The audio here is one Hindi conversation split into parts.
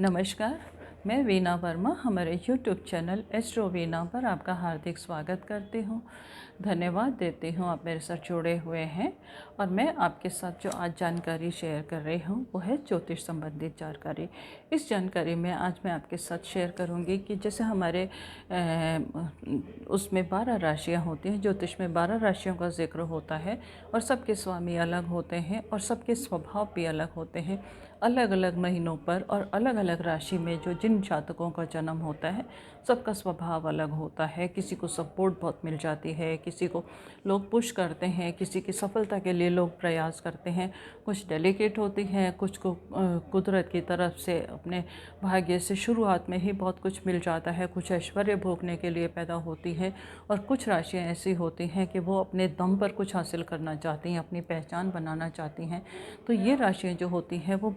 नमस्कार, मैं वीना वर्मा हमारे यूट्यूब चैनल एस्ट्रो वीना पर आपका हार्दिक स्वागत करती हूँ। धन्यवाद देती हूँ आप मेरे साथ जुड़े हुए हैं। और मैं आपके साथ जो आज जानकारी शेयर कर रही हूँ वो है ज्योतिष संबंधित जानकारी। इस जानकारी में आज मैं आपके साथ शेयर करूँगी कि जैसे हमारे उसमें 12 राशियाँ होती हैं, ज्योतिष में 12 राशियों का जिक्र होता है और सबके स्वामी अलग होते हैं और सबके स्वभाव भी अलग होते हैं। अलग अलग महीनों पर और अलग अलग राशि में जो जिन जातकों का जन्म होता है सबका स्वभाव अलग होता है। किसी को सपोर्ट बहुत मिल जाती है, किसी को लोग पुश करते हैं, किसी की सफलता के लिए लोग प्रयास करते हैं। कुछ डेलिकेट होती हैं, कुछ को कुदरत की तरफ से अपने भाग्य से शुरुआत में ही बहुत कुछ मिल जाता है, कुछ ऐश्वर्य भोगने के लिए पैदा होती है और कुछ राशियाँ ऐसी होती हैं कि वो अपने दम पर कुछ हासिल करना चाहती हैं, अपनी पहचान बनाना चाहती हैं। तो ये राशियाँ जो होती हैं वो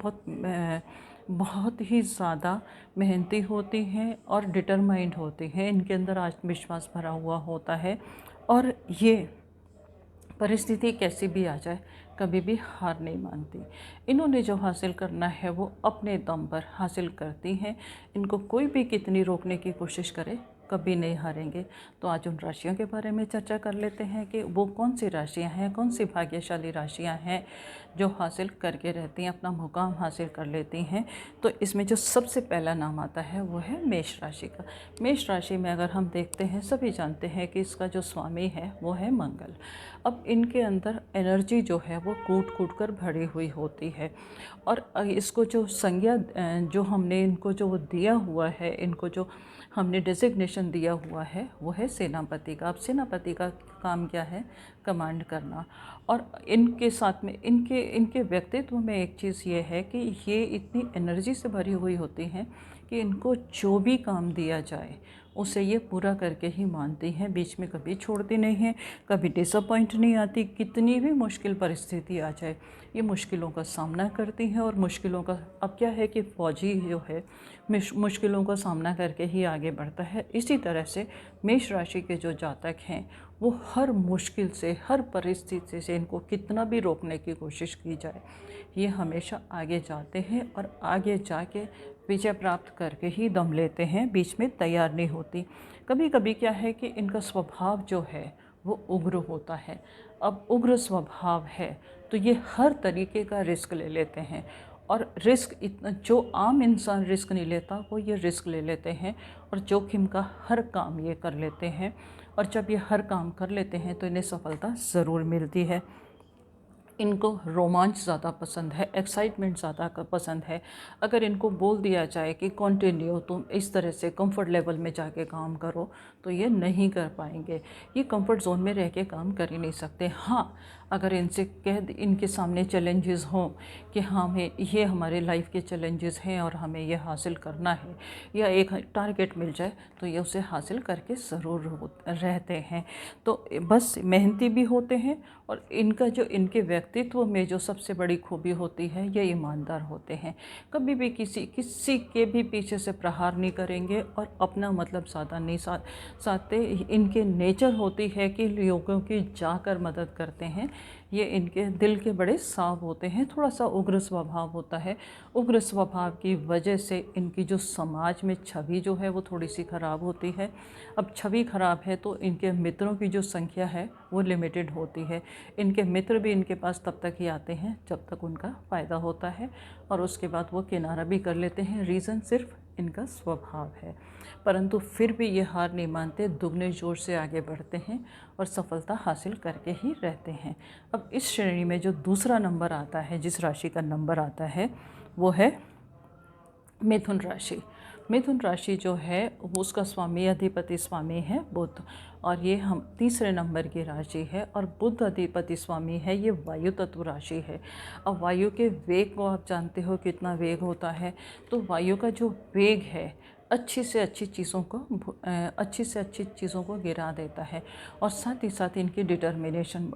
बहुत ही ज़्यादा मेहनती होती हैं और डिटरमाइंड होती हैं। इनके अंदर आत्मविश्वास भरा हुआ होता है और ये परिस्थिति कैसी भी आ जाए कभी भी हार नहीं मानती। इन्होंने जो हासिल करना है वो अपने दम पर हासिल करती हैं। इनको कोई भी कितनी रोकने की कोशिश करे कभी नहीं हारेंगे। तो आज उन राशियों के बारे में चर्चा कर लेते हैं कि वो कौन सी राशियां हैं, कौन सी भाग्यशाली राशियां हैं जो हासिल करके रहती हैं, अपना मुकाम हासिल कर लेती हैं। तो इसमें जो सबसे पहला नाम आता है वो है मेष राशि का। मेष राशि में अगर हम देखते हैं, सभी जानते हैं कि इसका जो स्वामी है वो है मंगल। अब इनके अंदर एनर्जी जो है वो कूट कूट कर भरी हुई होती है और इसको जो संज्ञा जो हमने इनको जो दिया हुआ है, इनको जो हमने डेजिग्नेशन दिया हुआ है वो है सेनापति का। अब सेनापति का काम क्या है? कमांड करना। और इनके साथ में इनके इनके व्यक्तित्व में एक चीज़ ये है कि ये इतनी एनर्जी से भरी हुई होती हैं कि इनको जो भी काम दिया जाए उसे ये पूरा करके ही मानती हैं, बीच में कभी छोड़ती नहीं हैं, कभी डिसअपॉइंट नहीं आती। कितनी भी मुश्किल परिस्थिति आ जाए ये मुश्किलों का सामना करती हैं और मुश्किलों का अब क्या है कि फौजी जो है मुश्किलों का सामना करके ही आगे बढ़ता है। इसी तरह से मेष राशि के जो जातक हैं वो हर मुश्किल से, हर परिस्थिति से इनको कितना भी रोकने की कोशिश की जाए ये हमेशा आगे जाते हैं और आगे जाके विजय प्राप्त करके ही दम लेते हैं, बीच में तैयार नहीं होती। कभी कभी क्या है कि इनका स्वभाव जो है वो उग्र होता है। अब उग्र स्वभाव है तो ये हर तरीके का रिस्क ले लेते हैं और रिस्क इतना जो आम इंसान रिस्क नहीं लेता वो ये रिस्क ले लेते हैं और जोखिम का हर काम ये कर लेते हैं। और जब ये हर काम कर लेते हैं तो इन्हें सफलता ज़रूर मिलती है। इनको रोमांच ज़्यादा पसंद है, एक्साइटमेंट ज़्यादा पसंद है। अगर इनको बोल दिया जाए कि कंटिन्यू तुम इस तरह से कंफर्ट लेवल में जाके काम करो तो ये नहीं कर पाएंगे। ये कंफर्ट जोन में रह के काम कर ही नहीं सकते। हाँ, अगर इनसे इनके सामने चैलेंजेस हों कि हाँ हमें ये हमारे लाइफ के चैलेंजेस हैं और हमें ये हासिल करना है या एक टारगेट मिल जाए तो ये उसे हासिल करके ज़रूर रहते हैं। तो बस मेहनती भी होते हैं और इनका जो इनके व्यक्तित्व में जो सबसे बड़ी खूबी होती है ये ईमानदार होते हैं। कभी भी किसी के भी पीछे से प्रहार नहीं करेंगे और अपना मतलब ज़्यादा नहीं साधते। इनके नेचर होती है कि लोगों की जाकर मदद करते हैं। ये इनके दिल के बड़े साफ होते हैं। थोड़ा सा उग्र स्वभाव होता है। उग्र स्वभाव की वजह से इनकी जो समाज में छवि जो है वो थोड़ी सी ख़राब होती है। अब छवि ख़राब है तो इनके मित्रों की जो संख्या है वो लिमिटेड होती है। इनके मित्र भी इनके पास तब तक ही आते हैं जब तक उनका फ़ायदा होता है और उसके बाद वो किनारा भी कर लेते हैं। रीज़न सिर्फ इनका स्वभाव है, परंतु फिर भी ये हार नहीं मानते, दुगने जोर से आगे बढ़ते हैं और सफलता हासिल करके ही रहते हैं। अब इस श्रेणी में जो दूसरा नंबर आता है, जिस राशि का नंबर आता है वो है मिथुन राशि। मिथुन राशि जो है वो उसका स्वामी अधिपति स्वामी है बुध और ये हम तीसरे नंबर की राशि है और बुध अधिपति स्वामी है। ये वायु तत्व राशि है। अब वायु के वेग को आप जानते हो कितना वेग होता है। तो वायु का जो वेग है अच्छी से अच्छी चीज़ों को गिरा देता है। और साथ ही साथ इनकी डिटर्मिनेशन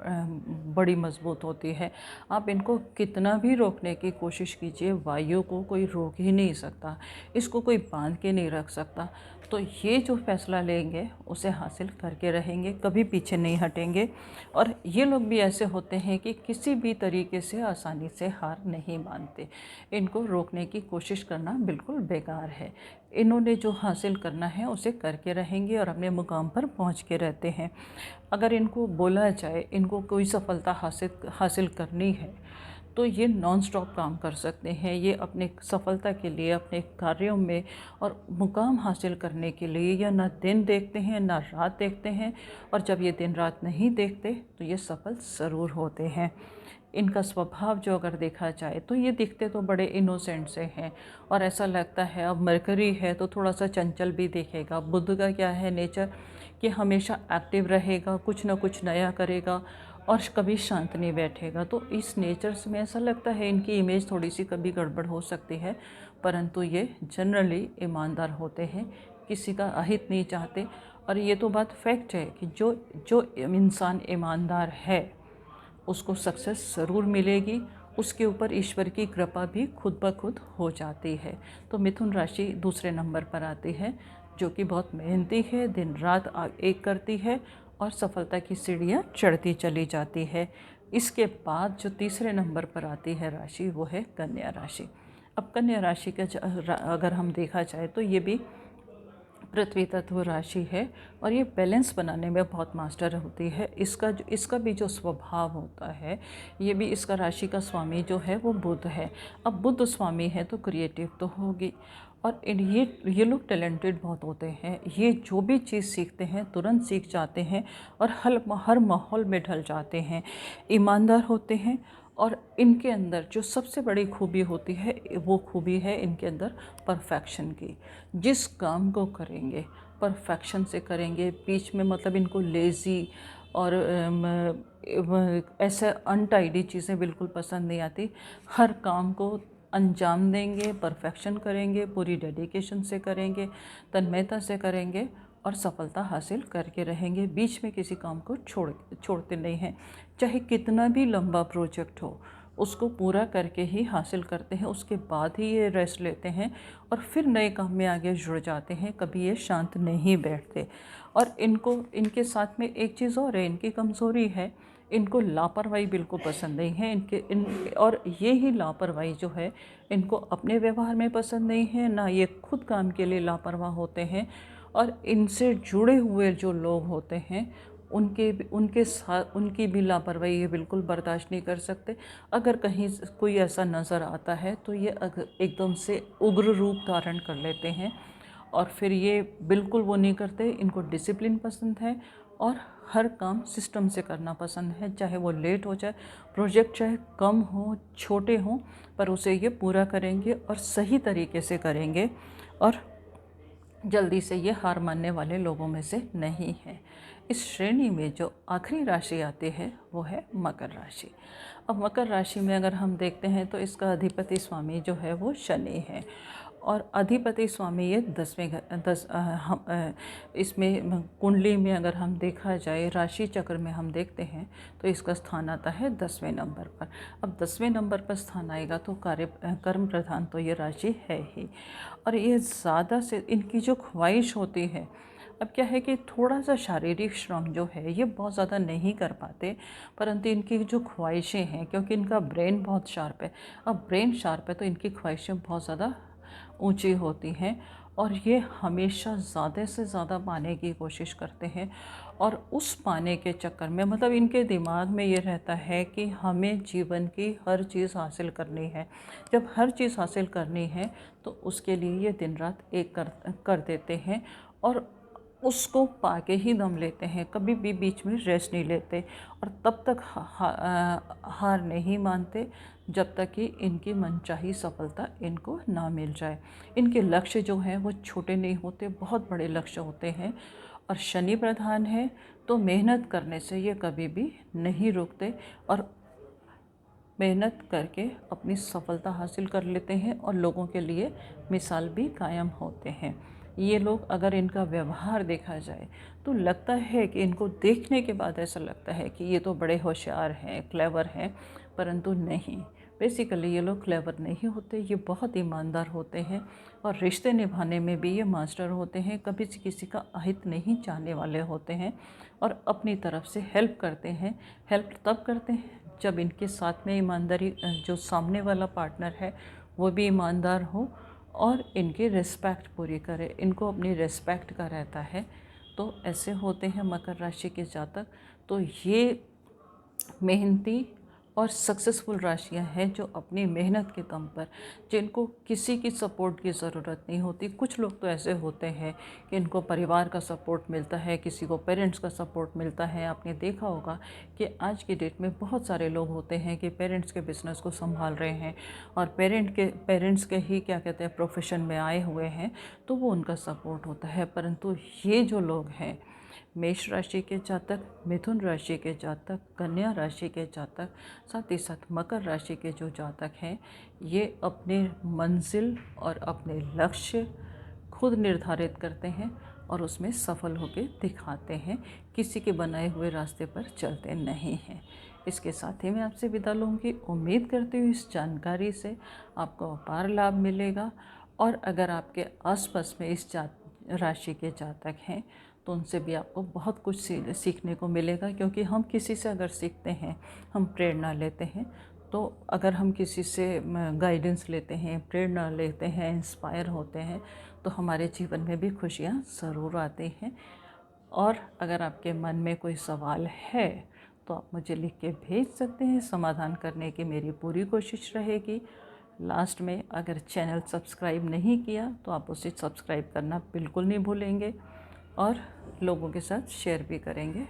बड़ी मज़बूत होती है। आप इनको कितना भी रोकने की कोशिश कीजिए, वायु को कोई रोक ही नहीं सकता, इसको कोई बांध के नहीं रख सकता। तो ये जो फैसला लेंगे उसे हासिल करके रहेंगे, कभी पीछे नहीं हटेंगे। और ये लोग भी ऐसे होते हैं कि किसी भी तरीके से आसानी से हार नहीं मानते। इनको रोकने की कोशिश करना बिल्कुल बेकार है। इन्होंने जो हासिल करना है उसे करके रहेंगे और अपने मुकाम पर पहुंच के रहते हैं। अगर इनको बोला जाए, इनको कोई सफलता हासिल करनी है, तो ये नॉन स्टॉप काम कर सकते हैं। ये अपने सफलता के लिए, अपने कार्यों में और मुकाम हासिल करने के लिए या ना दिन देखते हैं ना रात देखते हैं। और जब ये दिन रात नहीं देखते तो ये सफल ज़रूर होते हैं। इनका स्वभाव जो अगर देखा जाए तो ये दिखते तो बड़े इनोसेंट से हैं, और ऐसा लगता है अब मरकरी है तो थोड़ा सा चंचल भी दिखेगा। बुध का क्या है नेचर कि हमेशा एक्टिव रहेगा, कुछ ना कुछ नया करेगा और कभी शांत नहीं बैठेगा। तो इस नेचर से में ऐसा लगता है इनकी इमेज थोड़ी सी कभी गड़बड़ हो सकती है, परंतु ये जनरली ईमानदार होते हैं, किसी का अहित नहीं चाहते। और ये तो बात फैक्ट है कि जो जो इंसान ईमानदार है उसको सक्सेस ज़रूर मिलेगी, उसके ऊपर ईश्वर की कृपा भी खुद ब खुद हो जाती है। तो मिथुन राशि दूसरे नंबर पर आती है, जो कि बहुत मेहनती है, दिन रात एक करती है और सफलता की सीढ़ियाँ चढ़ती चली जाती है। इसके बाद जो तीसरे नंबर पर आती है राशि वो है कन्या राशि। अब कन्या राशि का अगर हम देखा जाए तो ये भी पृथ्वी तत्व राशि है और ये बैलेंस बनाने में बहुत मास्टर होती है। इसका भी जो स्वभाव होता है, ये भी इसका राशि का स्वामी जो है वो बुध है। अब बुध स्वामी है तो क्रिएटिव तो होगी, और ये लोग टैलेंटेड बहुत होते हैं। ये जो भी चीज़ सीखते हैं तुरंत सीख जाते हैं और हर माहौल में ढल जाते हैं। ईमानदार होते हैं, और इनके अंदर जो सबसे बड़ी खूबी होती है वो खूबी है इनके अंदर परफेक्शन की। जिस काम को करेंगे परफेक्शन से करेंगे, बीच में मतलब इनको लेज़ी और ऐसे अनटाइडी चीज़ें बिल्कुल पसंद नहीं आती। हर काम को अंजाम देंगे, परफेक्शन करेंगे, पूरी डेडिकेशन से करेंगे, तन्मयता से करेंगे और सफलता हासिल करके रहेंगे। बीच में किसी काम को छोड़ते नहीं हैं। चाहे कितना भी लंबा प्रोजेक्ट हो उसको पूरा करके ही हासिल करते हैं, उसके बाद ही ये रेस्ट लेते हैं और फिर नए काम में आगे जुड़ जाते हैं। कभी ये शांत नहीं बैठते। और इनके साथ में एक चीज़ और है, इनकी कमज़ोरी है, इनको लापरवाही बिल्कुल पसंद नहीं है। और ये ही लापरवाही जो है इनको अपने व्यवहार में पसंद नहीं है, ना ये खुद काम के लिए लापरवाह होते हैं। और इनसे जुड़े हुए जो लोग होते हैं उनके साथ उनकी भी लापरवाही ये बिल्कुल बर्दाश्त नहीं कर सकते। अगर कहीं कोई ऐसा नज़र आता है तो ये एकदम से उग्र रूप धारण कर लेते हैं, और फिर ये बिल्कुल वो नहीं करते। इनको डिसिप्लिन पसंद है और हर काम सिस्टम से करना पसंद है, चाहे वो लेट हो जाए, प्रोजेक्ट चाहे कम हो छोटे हों, पर उसे ये पूरा करेंगे और सही तरीके से करेंगे। और जल्दी से ये हार मानने वाले लोगों में से नहीं है। इस श्रेणी में जो आखिरी राशि आती है वो है मकर राशि। अब मकर राशि में अगर हम देखते हैं तो इसका अधिपति स्वामी जो है वो शनि है, और अधिपति स्वामी ये 10वें घर 10 इसमें कुंडली में अगर हम देखा जाए, राशि चक्र में हम देखते हैं तो इसका स्थान आता है 10वें नंबर पर। अब 10वें नंबर पर स्थान आएगा तो कर्म प्रधान तो ये राशि है ही। और ये ज़्यादा से इनकी जो ख्वाहिश होती है, अब क्या है कि थोड़ा सा शारीरिक श्रम जो है ये बहुत ज़्यादा नहीं कर पाते, परंतु इनकी जो ख्वाहिशें हैं, क्योंकि इनका ब्रेन बहुत शार्प है, अब ब्रेन शार्प है तो इनकी ख्वाहिशें बहुत ज़्यादा ऊंची होती हैं, और ये हमेशा ज़्यादा से ज़्यादा पाने की कोशिश करते हैं। और उस पाने के चक्कर में मतलब इनके दिमाग में ये रहता है कि हमें जीवन की हर चीज़ हासिल करनी है। जब हर चीज़ हासिल करनी है तो उसके लिए ये दिन रात एक कर देते हैं और उसको पाके ही दम लेते हैं, कभी भी बीच में रेस्ट नहीं लेते। और तब तक हार नहीं मानते जब तक कि इनकी मनचाही सफलता इनको ना मिल जाए। इनके लक्ष्य जो हैं वो छोटे नहीं होते, बहुत बड़े लक्ष्य होते हैं। और शनि प्रधान है तो मेहनत करने से ये कभी भी नहीं रुकते और मेहनत करके अपनी सफलता हासिल कर लेते हैं और लोगों के लिए मिसाल भी कायम होते हैं। ये लोग, अगर इनका व्यवहार देखा जाए तो लगता है कि इनको देखने के बाद ऐसा लगता है कि ये तो बड़े होशियार हैं, क्लेवर हैं, परंतु नहीं। बेसिकली ये लोग क्लेवर नहीं होते, ये बहुत ईमानदार होते हैं और रिश्ते निभाने में भी ये मास्टर होते हैं। कभी किसी का अहित नहीं चाहने वाले होते हैं और अपनी तरफ से हेल्प करते हैं। हेल्प तब करते हैं जब इनके साथ में ईमानदारी, जो सामने वाला पार्टनर है वो भी ईमानदार हो और इनकी रिस्पेक्ट पूरी करे, इनको अपनी रिस्पेक्ट का रहता है। तो ऐसे होते हैं मकर राशि के जातक। तो ये मेहनती और सक्सेसफुल राशियां हैं जो अपनी मेहनत के दम पर, जिनको किसी की सपोर्ट की ज़रूरत नहीं होती। कुछ लोग तो ऐसे होते हैं कि इनको परिवार का सपोर्ट मिलता है, किसी को पेरेंट्स का सपोर्ट मिलता है। आपने देखा होगा कि आज की डेट में बहुत सारे लोग होते हैं कि पेरेंट्स के बिज़नेस को संभाल रहे हैं और पेरेंट्स के ही क्या कहते हैं प्रोफेशन में आए हुए हैं, तो वो उनका सपोर्ट होता है। परंतु ये जो लोग हैं, मेष राशि के जातक, मिथुन राशि के जातक, कन्या राशि के जातक, साथ ही साथ मकर राशि के जो जातक हैं, ये अपने मंजिल और अपने लक्ष्य खुद निर्धारित करते हैं और उसमें सफल होकर दिखाते हैं। किसी के बनाए हुए रास्ते पर चलते नहीं हैं। इसके साथ ही मैं आपसे विदा लूँगी। उम्मीद करती हूँ इस जानकारी से आपको अपार लाभ मिलेगा। और अगर आपके आसपास में इस राशि के जातक हैं तो उनसे भी आपको बहुत कुछ सीखने को मिलेगा, क्योंकि हम किसी से अगर सीखते हैं, हम प्रेरणा लेते हैं, तो अगर हम किसी से गाइडेंस लेते हैं, प्रेरणा लेते हैं, इंस्पायर होते हैं, तो हमारे जीवन में भी खुशियाँ ज़रूर आती हैं। और अगर आपके मन में कोई सवाल है तो आप मुझे लिख के भेज सकते हैं, समाधान करने की मेरी पूरी कोशिश रहेगी। लास्ट में, अगर चैनल सब्सक्राइब नहीं किया तो आप उसे सब्सक्राइब करना बिल्कुल नहीं भूलेंगे और लोगों के साथ शेयर भी करेंगे।